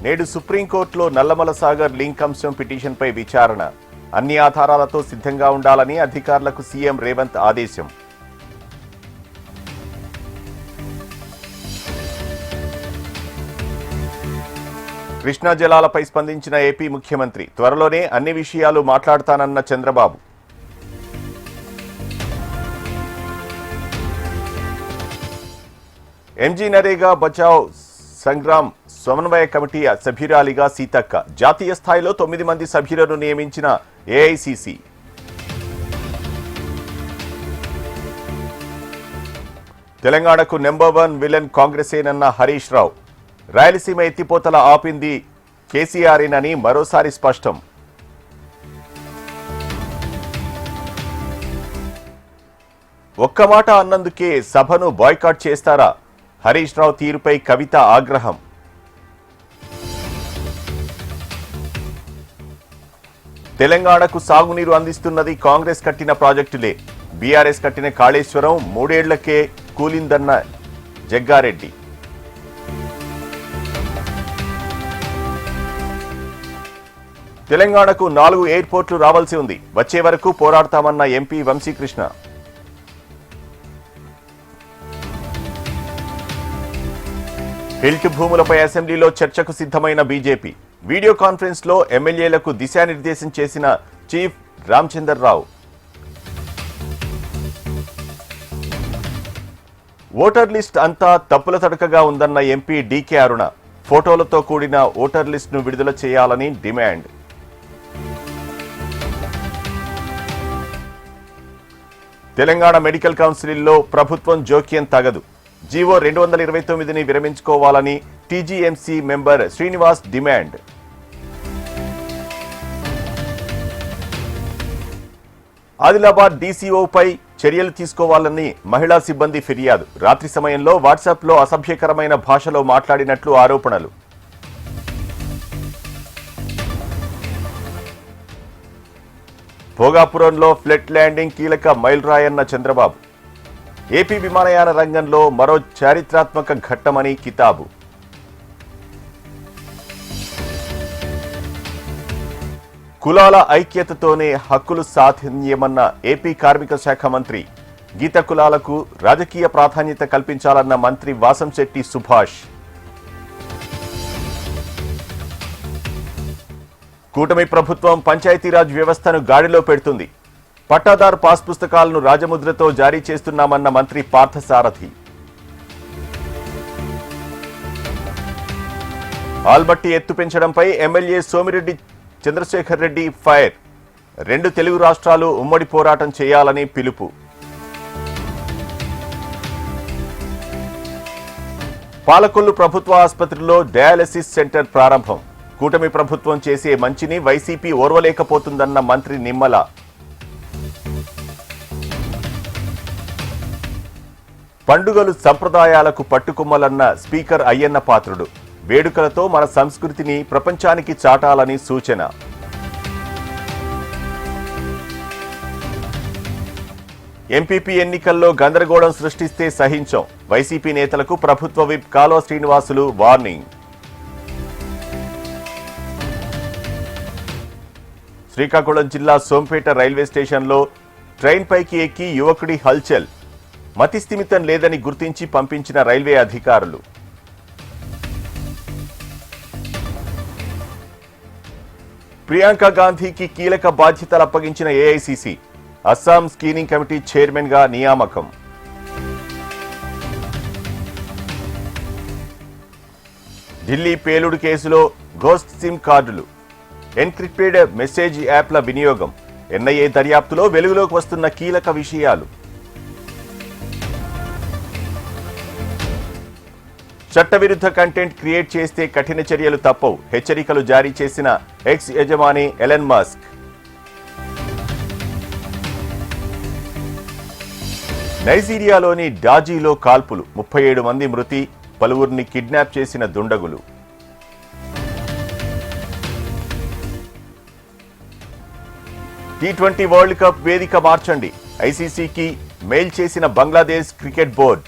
నేడు సుప్రీంకోర్టులో నల్లమల సాగర్ లింక్ అంశం పిటిషన్పై విచారణ. అన్ని ఆధారాలతో సిద్ధంగా ఉండాలని అధికారులకు సీఎం రేవంత్ ఆదేశం. కృష్ణా జలాలపై స్పందించిన ఏపీ ముఖ్యమంత్రి. త్వరలోనే అన్ని విషయాలు మాట్లాడతానన్న చంద్రబాబు. ఎంజీ నరేగా బచావ్ సంగ్రామ్ సమన్వయ కమిటీ సభ్యురాలిగా సీతక్క. జాతీయ స్థాయిలో 9 మంది సభ్యులను నియమించిన ఏఐసీసీ. తెలంగాణకు నెంబర్ 1 విలన్ కాంగ్రెసేనన్న హరీష్ రావు. రాయలసీమ ఎత్తిపోతల ఆపింది కేసీఆర్ఏనని మరోసారి స్పష్టం. ఒక్క మాట అన్నందుకే సభను బాయ్కాట్ చేస్తారా? హరీష్ రావు తీరుపై కవిత ఆగ్రహం. తెలంగాణకు సాగునీరు అందిస్తున్నది కాంగ్రెస్ కట్టిన ప్రాజెక్టులే. బీఆర్ఎస్ కట్టిన కాళేశ్వరం 3 ఏళ్లకే కూలిందన్న జగ్గారెడ్డి. తెలంగాణకు 4 ఎయిర్పోర్ట్లు రావాల్సి ఉంది. వచ్చే వరకు పోరాడతామన్న ఎంపీ వంశీకృష్ణ. హిల్ట్ భూములపై అసెంబ్లీలో చర్చకు సిద్ధమైన బీజేపీ. వీడియో కాన్ఫరెన్స్ లో ఎమ్మెల్యేలకు దిశానిర్దేశం చేసిన chief Ramachandar Rao. Voter list అంతా తప్పుల తడకగా ఉందన్న ఎంపీ డీకే అరుణ. ఫోటోలతో కూడిన ఓటర్ లిస్ట్ ను విడుదల చేయాలని డిమాండ్. తెలంగాణ మెడికల్ కౌన్సిల్లో ప్రభుత్వం జోక్యం తగదు. జీవో 229ని విరమించుకోవాలని TGMC member Srinivas demand. Adilabad డీసీఓపై చర్యలు తీసుకోవాలని మహిళా సిబ్బంది ఫిర్యాదు. రాత్రి సమయంలో వాట్సాప్లో అసభ్యకరమైన భాషలో మాట్లాడినట్లు ఆరోపణలు. భోగాపురంలో ఫ్లైట్ ల్యాండింగ్ కీలక మైలురాయన్న చంద్రబాబు. ఏపీ విమానయాన రంగంలో మరో చారిత్రాత్మక ఘట్టమని కితాబు. కులాల ఐక్యతతోనే హక్కులు సాధించమన్న ఏపీ కార్మిక శాఖ మంత్రి. గీత కులాలకు రాజకీయ ప్రాధాన్యత కల్పించాలన్న మంత్రి వాసంశెట్టి సుభాష్. కూటమి ప్రభుత్వం పంచాయతీరాజ్ వ్యవస్థను గాడిలో పెడుతుంది. పట్టాదారు పాస్ పుస్తకాలను రాజముద్రతో జారీ చేస్తున్నామన్న మంత్రి పార్థసారథి. ఆల్మట్టి ఎత్తు పెంచడంపై ఎమ్మెల్యే సోమిరెడ్డి చంద్రశేఖర్ రెడ్డి ఫైర్. 2 తెలుగు రాష్ట్రాలు ఉమ్మడి పోరాటం చేయాలని పిలుపు. పాలకొల్లు ప్రభుత్వ ఆసుపత్రిలో డయాలసిస్ సెంటర్ ప్రారంభం. కూటమి ప్రభుత్వం చేసే మంచిని వైసీపీ ఓర్వలేకపోతుందన్న మంత్రి నిమ్మల. పండుగలు సంప్రదాయాలకు పట్టుకుమ్మలన్న స్పీకర్ అయ్యన్న పాత్రుడు. వేడుకలతో మన సంస్కృతిని ప్రపంచానికి చాటాలని సూచన. ఎంపీపీ ఎన్నికల్లో గందరగోళం సృష్టిస్తే సహించం. వైసీపీ నేతలకు ప్రభుత్వ విప్ కాలువ శ్రీనివాసులు వార్నింగ్. శ్రీకాకుళం జిల్లా సోంపేట రైల్వే స్టేషన్లో ట్రైన్ పైకి ఎక్కి యువకుడి హల్చల్. మతిస్థిమితం లేదని గుర్తించి పంపించిన రైల్వే అధికారులు. ప్రియాంక గాంధీకి కీలక బాధ్యతలు అప్పగించిన AICC. Assam screening committee chairman గా నియామకం. ఢిల్లీ పేలుడు కేసులో ఘోస్ట్ సిమ్ కార్డులు, ఎన్క్రిప్టెడ్ మెసేజ్ యాప్ల వినియోగం. ఎన్ఐఏ దర్యాప్తులో వెలుగులోకి వస్తున్న కీలక విషయాలు. చట్టవిరుద్ధ కంటెంట్ క్రియేట్ చేస్తే కఠిన చర్యలు తప్పవు. హెచ్చరికలు జారీ చేసిన ఎక్స్ యజమాని ఎలన్ మస్క్. నైజీరియాలోని డాజీలో కాల్పులు. 37 మంది మృతి, పలువురిని కిడ్నాప్ చేసిన దుండగులు. T20 వరల్డ్ కప్ వేదిక మార్చండి. ఐసీసీకి మెయిల్ చేసిన బంగ్లాదేశ్ క్రికెట్ బోర్డు.